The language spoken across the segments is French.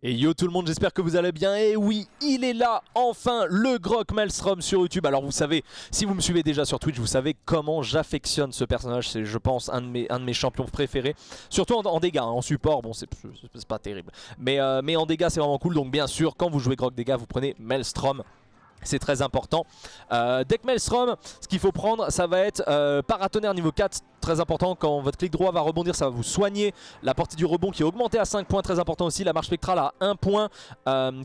Et yo tout le monde, j'espère que vous allez bien. Et oui, il est là, enfin, le Grok Maelstrom sur YouTube. Alors vous savez, si vous me suivez déjà sur Twitch, vous savez comment j'affectionne ce personnage. C'est, je pense, un de mes champions préférés. Surtout en dégâts, hein. En support, bon c'est pas terrible. Mais en dégâts c'est vraiment cool. Donc bien sûr, quand vous jouez Grok dégâts, vous prenez Maelstrom. C'est très important. Deck Maelstrom, ce qu'il faut prendre, ça va être paratonnerre niveau 4, très important. Quand votre clic droit va rebondir, ça va vous soigner. La portée du rebond qui est augmentée à 5 points, très important aussi. La marche spectrale à 1 point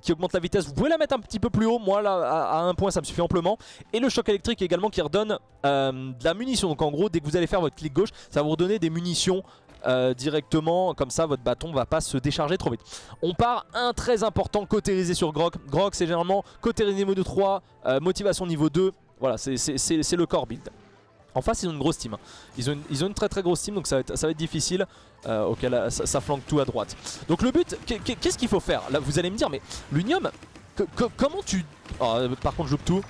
qui augmente la vitesse. Vous pouvez la mettre un petit peu plus haut. Moi, là, à 1 point, ça me suffit amplement. Et le choc électrique également qui redonne de la munition. Donc en gros, dès que vous allez faire votre clic gauche, ça va vous redonner des munitions. Directement, comme ça votre bâton va pas se décharger trop vite. On part un très important cautérisé sur Grok. Grok c'est généralement cautérisé niveau 3, motivation niveau 2. Voilà, c'est le core build. En face ils ont une grosse team, hein. Ils ont une très grosse team, donc ça va être difficile. Ok, là, ça flanque tout à droite. Donc le but, qu'est-ce qu'il faut faire? Là vous allez me dire, mais l'Unium, comment tu... Oh, par contre je loupe tout.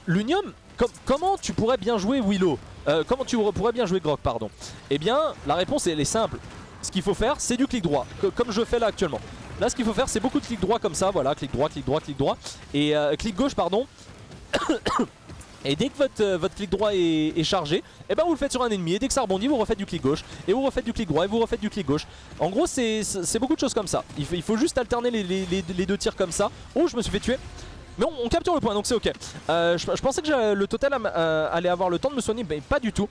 L'Unium, comment tu pourrais bien jouer Willow? Comment tu pourrais bien jouer Grok, pardon? Eh bien, la réponse elle est simple. Ce qu'il faut faire, c'est du clic droit, comme je fais là actuellement. Là, ce qu'il faut faire, c'est beaucoup de clic droit comme ça. Voilà, clic droit, clic droit, clic droit. Et clic gauche, pardon. Et dès que votre clic droit est chargé, et ben vous le faites sur un ennemi. Et dès que ça rebondit, vous refaites du clic gauche. Et vous refaites du clic droit, et vous refaites du clic gauche. En gros, c'est beaucoup de choses comme ça. Il faut juste alterner les deux tirs comme ça. Oh, je me suis fait tuer. Mais on capture le point, donc c'est ok. Je pensais que le total allait avoir le temps de me soigner, mais pas du tout.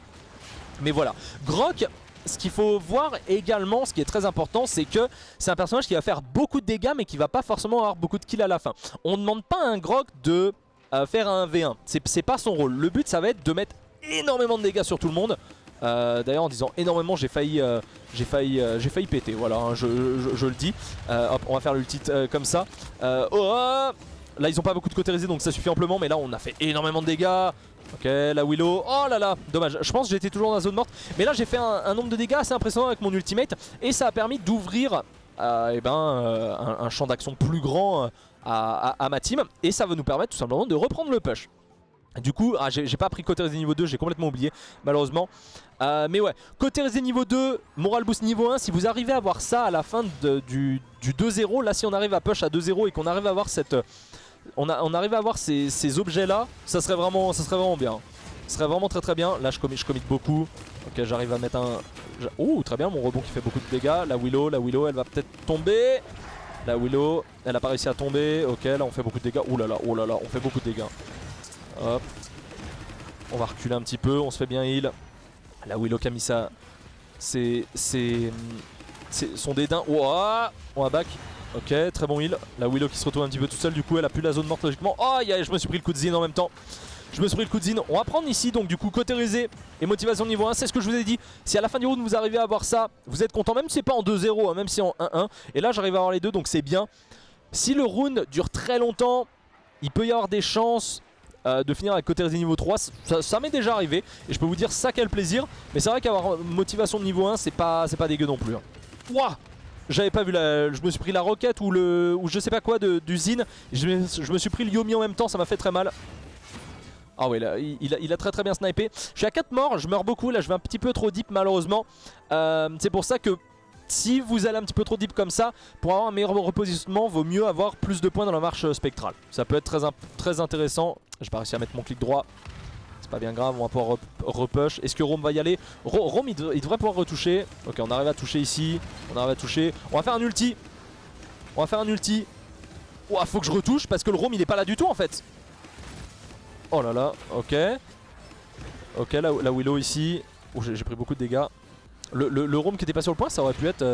Mais voilà. Grok, ce qu'il faut voir également, ce qui est très important, c'est que c'est un personnage qui va faire beaucoup de dégâts, mais qui va pas forcément avoir beaucoup de kills à la fin. On ne demande pas à un Grok de faire un 1v1. C'est pas son rôle. Le but, ça va être de mettre énormément de dégâts sur tout le monde. D'ailleurs, en disant énormément, j'ai failli péter. Voilà, hein, je le dis. Hop, on va faire l'ulti comme ça. Là ils ont pas beaucoup de cautérisé donc ça suffit amplement, mais là on a fait énormément de dégâts. Ok, la Willow, oh là là, dommage. Je pense que j'étais toujours dans la zone morte, mais là j'ai fait un nombre de dégâts assez impressionnant avec mon ultimate. Et ça a permis d'ouvrir un champ d'action plus grand à ma team. Et ça va nous permettre tout simplement de reprendre le push. Du coup, j'ai pas pris cautérisé niveau 2, j'ai complètement oublié malheureusement. Mais ouais, cautérisé niveau 2, moral boost niveau 1, si vous arrivez à avoir ça à la fin du 2-0, là si on arrive à push à 2-0 et qu'on arrive à avoir cette... On arrive à avoir ces objets là, ça serait vraiment bien. Ce serait vraiment très bien. Là je commit beaucoup. Ok, j'arrive à mettre un... Oh très bien, mon rebond qui fait beaucoup de dégâts. La Willow elle va peut-être tomber. La Willow, elle a pas réussi à tomber. Ok, là on fait beaucoup de dégâts. Oh là là, on fait beaucoup de dégâts. Hop. On va reculer un petit peu, on se fait bien heal. La Willow qui a mis ça. C'est son dédain. Ouah, on va back. Ok, très bon heal. La Willow qui se retrouve un petit peu tout seul, du coup elle a plus la zone morte logiquement. Oh, je me suis pris le coup de Zin en même temps. On va prendre ici, donc du coup cautérisé et motivation niveau 1, c'est ce que je vous ai dit. Si à la fin du round vous arrivez à avoir ça, vous êtes content, même si c'est pas en 2-0, hein, même si en 1-1. Et là j'arrive à avoir les deux, donc c'est bien. Si le round dure très longtemps, il peut y avoir des chances de finir avec cautérisé niveau 3, ça m'est déjà arrivé. Et je peux vous dire ça quel plaisir. Mais c'est vrai qu'avoir motivation de niveau 1, c'est pas dégueu non plus, hein. Ouah, j'avais pas vu je me suis pris la roquette ou je sais pas quoi d'usine. Je me suis pris le Yomi en même temps, ça m'a fait très mal. Ah ouais, là, il a très bien snipé. Je suis à 4 morts, je meurs beaucoup, là je vais un petit peu trop deep malheureusement. C'est pour ça que si vous allez un petit peu trop deep comme ça, pour avoir un meilleur repositionnement, vaut mieux avoir plus de points dans la marche spectrale. Ça peut être très intéressant. J'ai pas réussi à mettre mon clic droit. C'est pas bien grave, on va pouvoir repush. Est-ce que Rome va y aller? Rome il devrait pouvoir retoucher. Ok, on arrive à toucher ici. On va faire un ulti. Ouah, faut que je retouche parce que le Rome il est pas là du tout en fait. Oh là là, ok. Ok, la Willow ici. Oh, j'ai pris beaucoup de dégâts. Le Rome qui était pas sur le point, ça aurait pu être...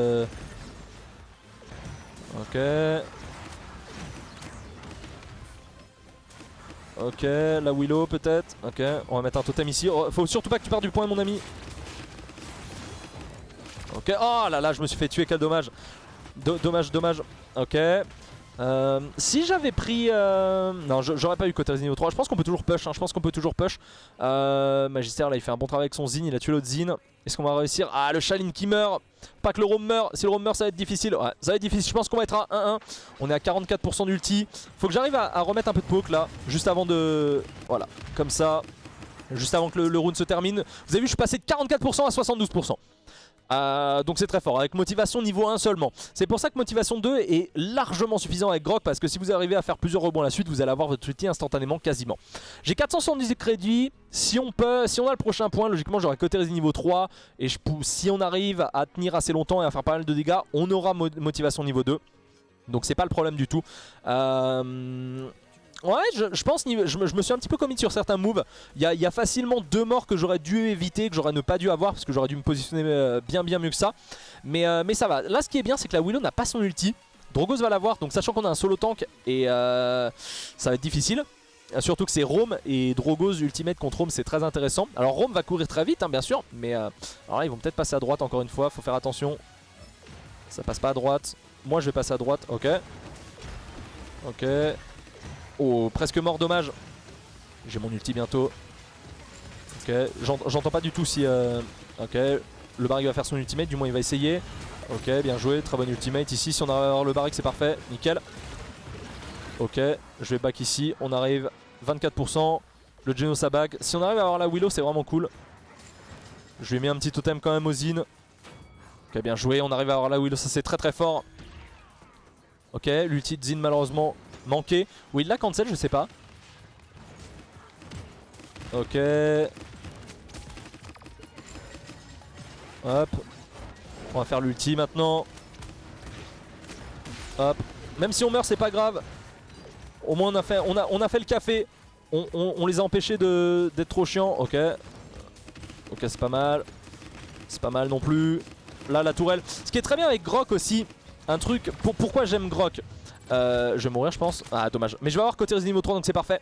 Ok. Ok, la Willow peut-être. Ok, on va mettre un totem ici. Oh, faut surtout pas que tu partes du point mon ami. Ok, oh là là, je me suis fait tuer, quel dommage. Dommage. Ok. Si j'avais pris... Non, j'aurais pas eu cautérisé niveau 3. Je pense qu'on peut toujours push, hein. Magister là il fait un bon travail avec son Zin, il a tué l'autre Zin. Est-ce qu'on va réussir? Ah, le Shaolin qui meurt. Pas que le Rome meurt. Si le Rome meurt ça va être difficile. Ouais, ça va être difficile, je pense qu'on va être à 1-1. On est à 44% d'ulti. Faut que j'arrive à remettre un peu de poke là, juste avant de... Voilà, comme ça. Juste avant que le round se termine. Vous avez vu, je suis passé de 44% à 72%. Donc c'est très fort, avec motivation niveau 1 seulement. C'est pour ça que motivation 2 est largement suffisant avec Grok, parce que si vous arrivez à faire plusieurs rebonds à la suite, vous allez avoir votre ulti instantanément quasiment. J'ai 470 crédits, si on a le prochain point, logiquement j'aurai cautérisé niveau 3, et si on arrive à tenir assez longtemps et à faire pas mal de dégâts, on aura motivation niveau 2. Donc c'est pas le problème du tout. Ouais, je pense, je me suis un petit peu commit sur certains moves. Il y a facilement 2 morts que j'aurais dû éviter, que j'aurais ne pas dû avoir, parce que j'aurais dû me positionner bien mieux que ça. Mais ça va. Là, ce qui est bien, c'est que la Willow n'a pas son ulti. Drogos va l'avoir, donc sachant qu'on a un solo tank, et ça va être difficile. Surtout que c'est Rome et Drogos ultimate contre Rome, c'est très intéressant. Alors Rome va courir très vite, hein, bien sûr, mais alors là, ils vont peut-être passer à droite encore une fois, faut faire attention. Ça passe pas à droite. Moi, je vais passer à droite, ok. Ok. Oh, presque mort, dommage. J'ai mon ulti bientôt. Ok, j'entends pas du tout si... Ok, le Barik va faire son ultimate, du moins il va essayer. Ok, bien joué, très bon ultimate ici. Si on arrive à avoir le Barik, c'est parfait, nickel. Ok, je vais back ici, on arrive 24%. Le Geno sa back. Si on arrive à avoir la Willow, c'est vraiment cool. Je lui ai mis un petit totem quand même aux Zin. Ok, bien joué, on arrive à avoir la Willow, ça c'est très fort. Ok, l'ulti de Zin malheureusement manqué. Ou il l'a cancel, je sais pas. Ok. Hop. On va faire l'ulti maintenant. Hop. Même si on meurt, c'est pas grave. Au moins on a fait le café. On les a empêchés d'être trop chiants. Ok. Ok, c'est pas mal. C'est pas mal non plus. Là, la tourelle. Ce qui est très bien avec Grok aussi. Un truc. Pourquoi j'aime Grok? Je vais mourir, je pense. Ah, dommage. Mais je vais avoir côté niveau 3, donc c'est parfait.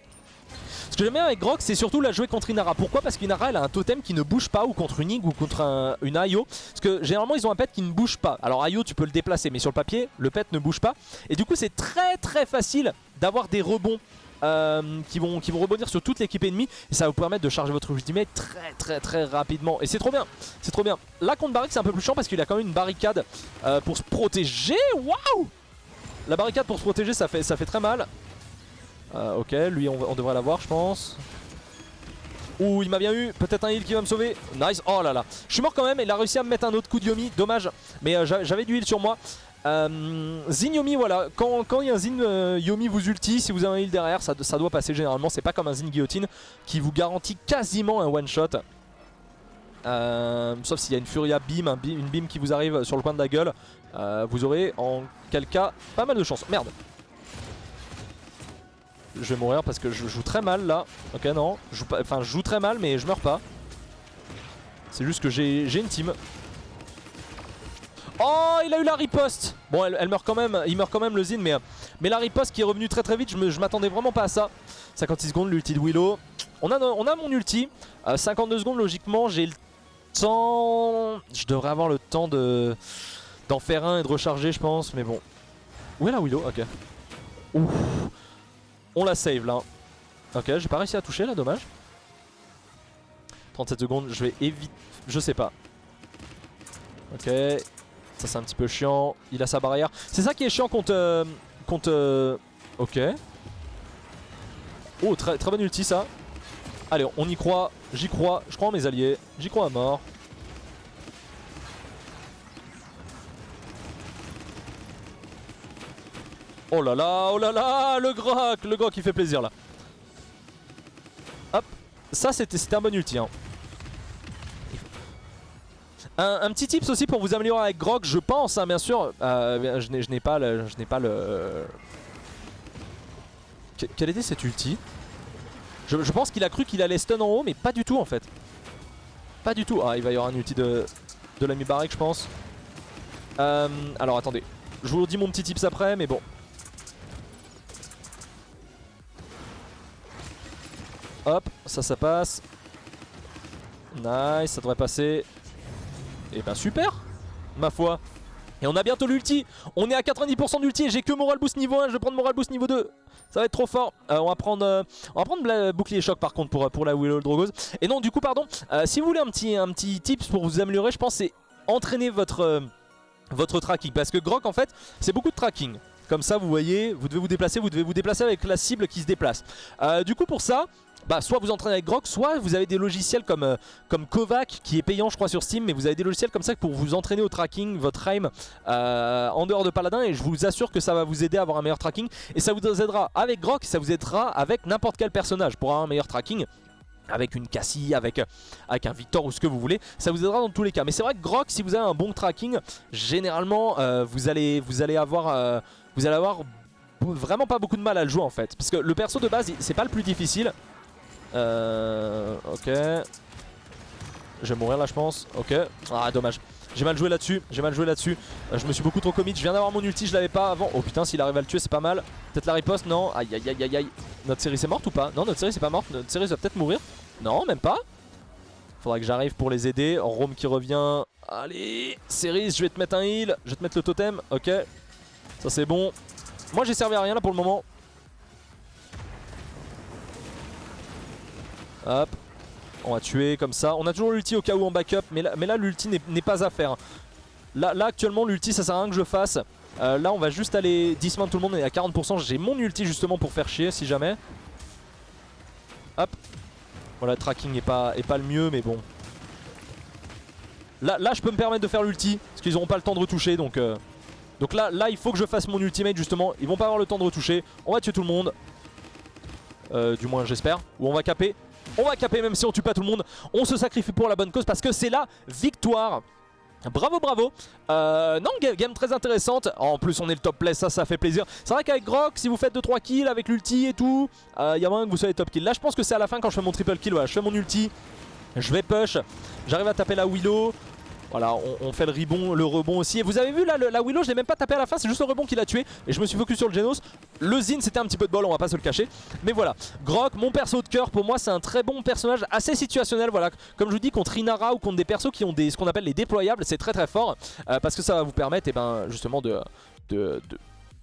Ce que j'aime bien avec Grok, c'est surtout la jouer contre Inara. Pourquoi? Parce qu'Inara, elle a un totem qui ne bouge pas, ou contre une Ig ou contre une Ayo. Parce que généralement, ils ont un pet qui ne bouge pas. Alors Ayo, tu peux le déplacer, mais sur le papier, le pet ne bouge pas. Et du coup, c'est très facile d'avoir des rebonds qui vont rebondir sur toute l'équipe ennemie. Et ça va vous permettre de charger votre ultimate très rapidement. Et c'est trop bien. C'est trop bien. Là, contre Barik, c'est un peu plus chiant parce qu'il a quand même une barricade pour se protéger. Waouh! La barricade pour se protéger, ça fait très mal. Ok, lui on devrait l'avoir, je pense. Ouh, il m'a bien eu. Peut-être un heal qui va me sauver. Nice. Oh là là. Je suis mort quand même. Il a réussi à me mettre un autre coup de Yomi. Dommage. Mais j'avais du heal sur moi. Zin Yomi, voilà. Quand il y a un Zin Yomi vous ulti, si vous avez un heal derrière, ça doit passer généralement. C'est pas comme un Zin Guillotine qui vous garantit quasiment un one shot. Sauf s'il y a une Furia beam, une beam qui vous arrive sur le coin de la gueule. Vous aurez en quel cas pas mal de chance. Merde. Je vais mourir parce que je joue très mal là. Ok, non. Je joue très mal, mais je meurs pas. C'est juste que j'ai une team. Oh, il a eu la riposte. Bon, elle meurt quand même. Il meurt quand même le Zin, mais la riposte qui est revenue très vite, je m'attendais vraiment pas à ça. 56 secondes, l'ulti de Willow. On a mon ulti. 52 secondes, logiquement, j'ai le temps. Je devrais avoir le temps d'en faire un et de recharger, je pense, mais bon. Où est la Willow? Ok. Ouf. On la save là. Ok, j'ai pas réussi à toucher là, dommage. 37 secondes, je vais éviter. Je sais pas. Ok. Ça c'est un petit peu chiant. Il a sa barrière. C'est ça qui est chiant contre. Ok. Oh, très bonne ulti ça. Allez, on y croit. J'y crois. Je crois en mes alliés. J'y crois à mort. Oh là là, le Grok il fait plaisir là. Hop, ça c'était un bon ulti hein. Un petit tips aussi pour vous améliorer avec Grok, je pense hein, bien sûr. Je n'ai pas le... Quel était cet ulti? Je pense qu'il a cru qu'il allait stun en haut, mais pas du tout en fait. Pas du tout. Ah, il va y avoir un ulti de l'ami Barik je pense. Alors attendez, je vous dis mon petit tips après, mais bon. Hop, ça passe. Nice, ça devrait passer. Et ben super, ma foi. Et on a bientôt l'ulti. On est à 90% d'ulti et j'ai que moral boost niveau 1. Je vais prendre moral boost niveau 2. Ça va être trop fort. On va prendre bouclier choc par contre pour la Willow Drogos. Et non, du coup, pardon. Si vous voulez un petit tips pour vous améliorer, je pense c'est entraîner votre tracking. Parce que Grok, en fait, c'est beaucoup de tracking. Comme ça, vous voyez, vous devez vous déplacer avec la cible qui se déplace. Du coup, pour ça, bah, soit vous entraînez avec Grok, soit vous avez des logiciels comme Kovac qui est payant je crois sur Steam, mais vous avez des logiciels comme ça pour vous entraîner au tracking, votre aim en dehors de Paladin, et je vous assure que ça va vous aider à avoir un meilleur tracking, et ça vous aidera avec Grok, ça vous aidera avec n'importe quel personnage pour avoir un meilleur tracking. Avec une Cassie, avec un Victor ou ce que vous voulez, ça vous aidera dans tous les cas. Mais c'est vrai que Grok, si vous avez un bon tracking, généralement vous allez avoir vraiment pas beaucoup de mal à le jouer en fait. Parce que le perso de base, c'est pas le plus difficile. Ok. Je vais mourir là je pense. Ok. Ah dommage. J'ai mal joué là-dessus, je me suis beaucoup trop commit, je viens d'avoir mon ulti, je l'avais pas avant. Oh putain, s'il arrive à le tuer c'est pas mal. Peut-être la riposte, non. Aïe aïe aïe aïe aïe. Notre série c'est morte ou pas? Non, notre série c'est pas morte, notre série va peut-être mourir. Non, même pas. Faudra que j'arrive pour les aider. Rome qui revient. Allez, série, je vais te mettre un heal, je vais te mettre le totem, ok. Ça c'est bon. Moi j'ai servi à rien là pour le moment. Hop. On va tuer comme ça. On a toujours l'ulti au cas où en backup. Mais là l'ulti n'est pas à faire. Là actuellement l'ulti ça sert à rien que je fasse. Là on va juste aller dismount tout le monde. On est à 40%. J'ai mon ulti justement pour faire chier si jamais. Hop. Voilà, le tracking est pas le mieux mais bon. Là je peux me permettre de faire l'ulti. Parce qu'ils n'auront pas le temps de retoucher. Donc là il faut que je fasse mon ultimate justement. Ils vont pas avoir le temps de retoucher. On va tuer tout le monde. Du moins j'espère. Ou on va caper. On va caper même si on tue pas tout le monde. On se sacrifie pour la bonne cause parce que c'est la victoire. Bravo bravo. Non, game très intéressante. En plus on est le top play, ça fait plaisir. C'est vrai qu'avec Grok, si vous faites 2-3 kills avec l'ulti et tout, y a moyen que vous soyez top kill. Là je pense que c'est à la fin quand je fais mon triple kill. Voilà, je fais mon ulti, je vais push, j'arrive à taper la Willow. Voilà, on fait le rebond aussi. Et vous avez vu là, la Willow, je l'ai même pas tapé à la fin, c'est juste le rebond qui l'a tué. Et je me suis focus sur le Genos. Le Zin, c'était un petit peu de bol, on va pas se le cacher. Mais voilà, Grok, mon perso de cœur, pour moi, c'est un très bon personnage, assez situationnel. Voilà, comme je vous dis, contre Inara ou contre des persos qui ont ce qu'on appelle les déployables, c'est très très fort. Parce que ça va vous permettre, justement, de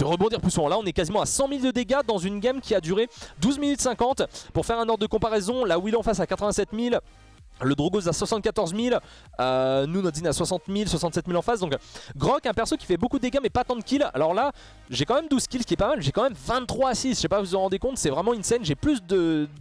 rebondir plus souvent. Là on est quasiment à 100 000 de dégâts dans une game qui a duré 12 minutes 50. Pour faire un ordre de comparaison, la Willow en face à 87 000. Le Drogos à 74 000, nous notre Zin à 60 000, 67 000 en face. Donc Grok, un perso qui fait beaucoup de dégâts mais pas tant de kills. Alors là j'ai quand même 12 kills, ce qui est pas mal. J'ai quand même 23 assists, je sais pas si vous vous en rendez compte. C'est vraiment insane, j'ai plus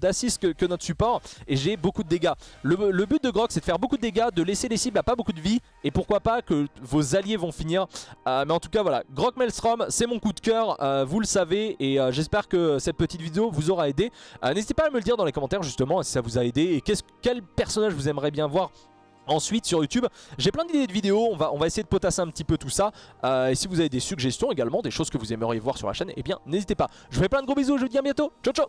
d'assists que notre support. Et j'ai beaucoup de dégâts. Le but de Grok c'est de faire beaucoup de dégâts, de laisser les cibles à pas beaucoup de vie. Et pourquoi pas que vos alliés vont finir. Mais en tout cas voilà, Grok Maelstrom c'est mon coup de cœur, vous le savez. Et j'espère que cette petite vidéo vous aura aidé. N'hésitez pas à me le dire dans les commentaires justement si ça vous a aidé. Et quel personnage vous aimeriez bien voir ensuite sur YouTube. J'ai plein d'idées de vidéos, on va essayer de potasser un petit peu tout ça. Et si vous avez des suggestions également, des choses que vous aimeriez voir sur la chaîne, eh bien n'hésitez pas. Je vous fais plein de gros bisous, je vous dis à bientôt, ciao ciao.